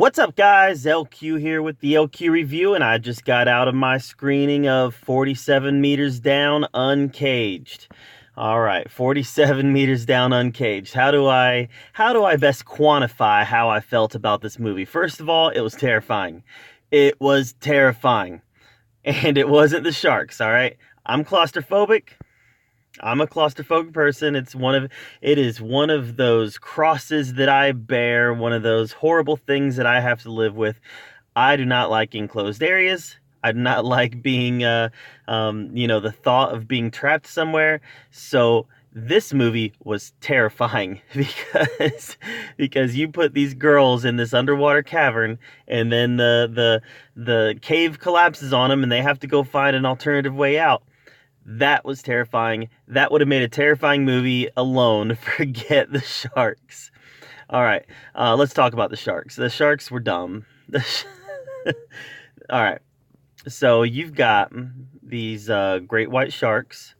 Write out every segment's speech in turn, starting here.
What's up, guys? LQ here with the LQ review, and I just got out of my screening of 47 Meters Down Uncaged. All right, 47 Meters Down Uncaged. How do I best quantify how I felt about this movie? First of all, it was terrifying. It was terrifying. And it wasn't the sharks, all right? I'm claustrophobic. I'm a claustrophobic person. It is one of those crosses that I bear, one of those horrible things that I have to live with. I do not like enclosed areas. I do not like being the thought of being trapped somewhere. So this movie was terrifying because you put these girls in this underwater cavern, and then the cave collapses on them and they have to go find an alternative way out. That was terrifying. That would have made a terrifying movie alone. Forget the sharks. All right, let's talk about the sharks. The sharks were dumb. All right, so you've got these great white sharks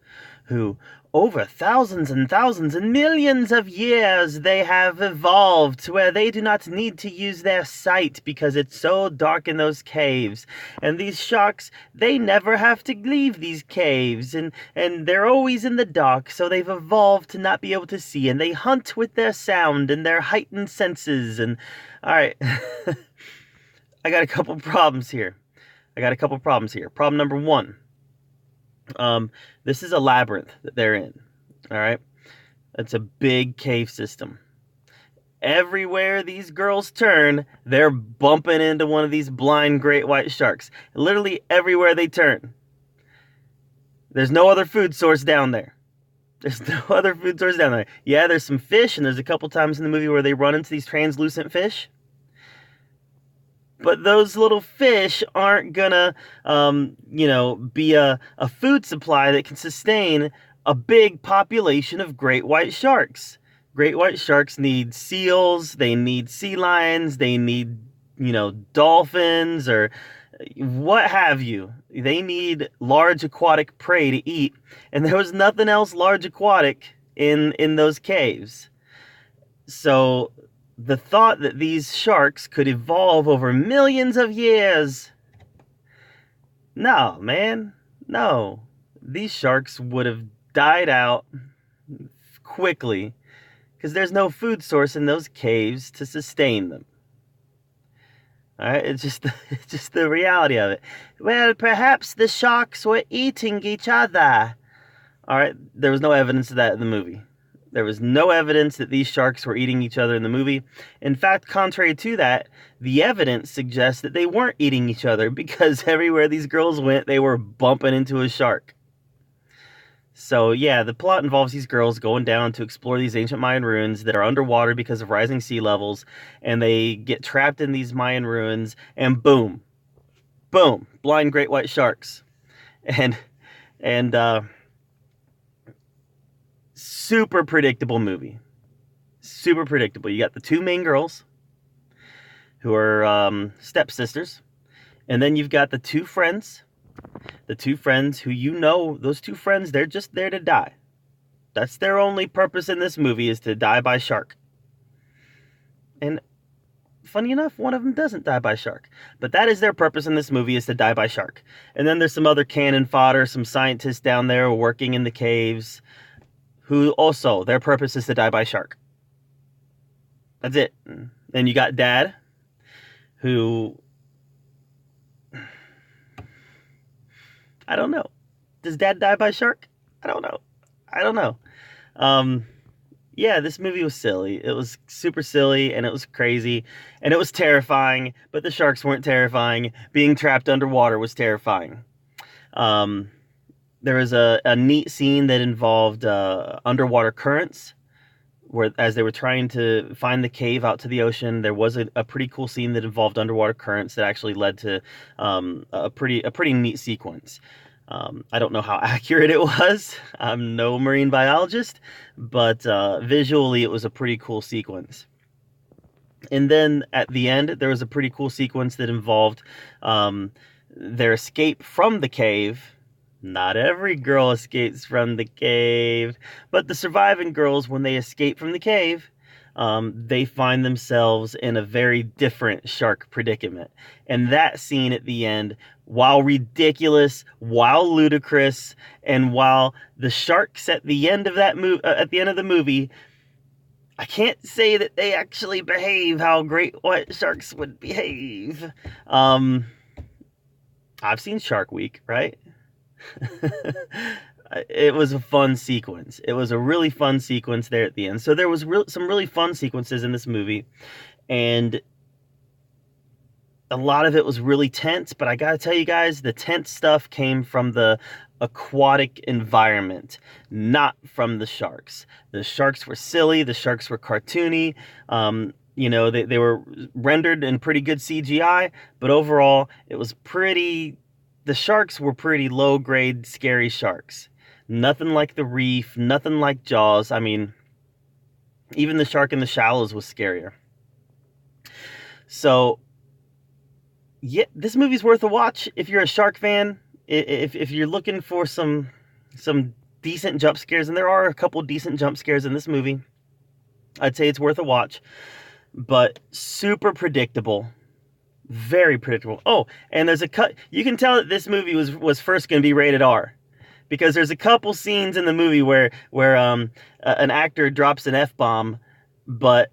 who, over thousands and thousands and millions of years, they have evolved to where they do not need to use their sight because it's so dark in those caves. And these sharks, they never have to leave these caves, and they're always in the dark, so they've evolved to not be able to see, and they hunt with their sound and their heightened senses. And all right, I got a couple problems here. Problem number one. This is a labyrinth that they're in. All right. It's a big cave system. Everywhere these girls turn, they're bumping into one of these blind great white sharks. Literally everywhere they turn. There's no other food source down there. Yeah, there's some fish, and there's a couple times in the movie where they run into these translucent fish. But those little fish aren't gonna, be a food supply that can sustain a big population of great white sharks. Great white sharks need seals, they need sea lions, they need, dolphins or what have you. They need large aquatic prey to eat, and there was nothing else large aquatic in those caves. So the thought that these sharks could evolve over millions of years. No, man. No. These sharks would have died out quickly because there's no food source in those caves to sustain them. All right, it's just the reality of it. Well, perhaps the sharks were eating each other. All right, there was no evidence of that in the movie. There was no evidence that these sharks were eating each other in the movie. In fact, contrary to that, the evidence suggests that they weren't eating each other because everywhere these girls went, they were bumping into a shark. So yeah, the plot involves these girls going down to explore these ancient Mayan ruins that are underwater because of rising sea levels, and they get trapped in these Mayan ruins, and boom, blind great white sharks. And super predictable movie. Super predictable. You got the two main girls who are stepsisters. And then you've got the two friends. The two friends who, those two friends, they're just there to die. That's their only purpose in this movie, is to die by shark. And funny enough, one of them doesn't die by shark. But that is their purpose in this movie, is to die by shark. And then there's some other cannon fodder, some scientists down there working in the caves, who also, their purpose is to die by shark. That's it. And you got Dad, who, I don't know. Does Dad die by shark? I don't know. Yeah, this movie was silly. It was super silly, and it was crazy, and it was terrifying, but the sharks weren't terrifying. Being trapped underwater was terrifying. There was a neat scene that involved underwater currents, where as they were trying to find the cave out to the ocean, there was a pretty cool scene that involved underwater currents that actually led to a pretty neat sequence. I don't know how accurate it was. I'm no marine biologist, but visually it was a pretty cool sequence. And then at the end, there was a pretty cool sequence that involved their escape from the cave. Not every girl escapes from the cave, but the surviving girls, when they escape from the cave, they find themselves in a very different shark predicament. And that scene at the end, while ridiculous, while ludicrous, and while the sharks at the end of the movie, I can't say that they actually behave how great white sharks would behave. I've seen Shark Week, right? It was a fun sequence. It was a really fun sequence there at the end. So there was some really fun sequences in this movie, and a lot of it was really tense, but I gotta tell you guys, the tense stuff came from the aquatic environment, not from the sharks. The sharks were silly, the sharks were cartoony. They were rendered in pretty good CGI, but overall, the sharks were pretty low grade, scary sharks. Nothing like the reef, nothing like Jaws. I mean, even the shark in the shallows was scarier. So, yeah, this movie's worth a watch if you're a shark fan. If you're looking for some decent jump scares, and there are a couple decent jump scares in this movie, I'd say it's worth a watch. But super predictable, very predictable. Oh, and there's a cut. You can tell that this movie was first going to be rated R, because there's a couple scenes in the movie where an actor drops an F-bomb, but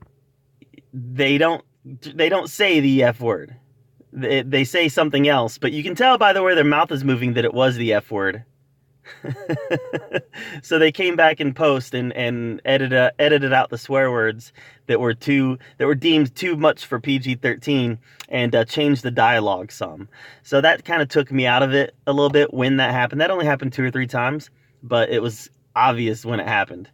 they don't say the F word. They say something else, but you can tell by the way their mouth is moving that it was the F word. So they came back in post and edited out the swear words that were deemed too much for PG-13, and changed the dialogue some. So that kind of took me out of it a little bit when that happened. That only happened 2 or 3 times, but it was obvious when it happened.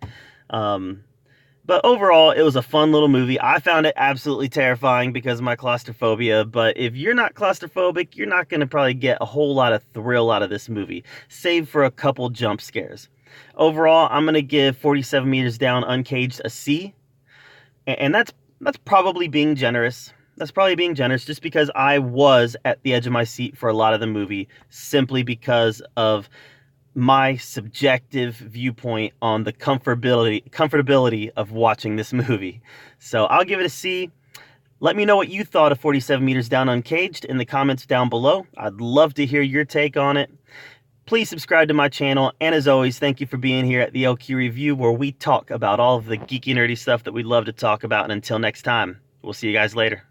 But overall, it was a fun little movie. I found it absolutely terrifying because of my claustrophobia, but if you're not claustrophobic, you're not going to probably get a whole lot of thrill out of this movie, save for a couple jump scares. Overall, I'm going to give 47 Meters Down Uncaged a C, and that's probably being generous. That's probably being generous, just because I was at the edge of my seat for a lot of the movie, simply because of my subjective viewpoint on the comfortability of watching this movie. So I'll give it a C. Let me know what you thought of 47 Meters Down Uncaged in the comments down below. I'd love to hear your take on it. Please subscribe to my channel, and as always, thank you for being here at the LQ Review, where we talk about all of the geeky, nerdy stuff that we love to talk about. And until next time, we'll see you guys later.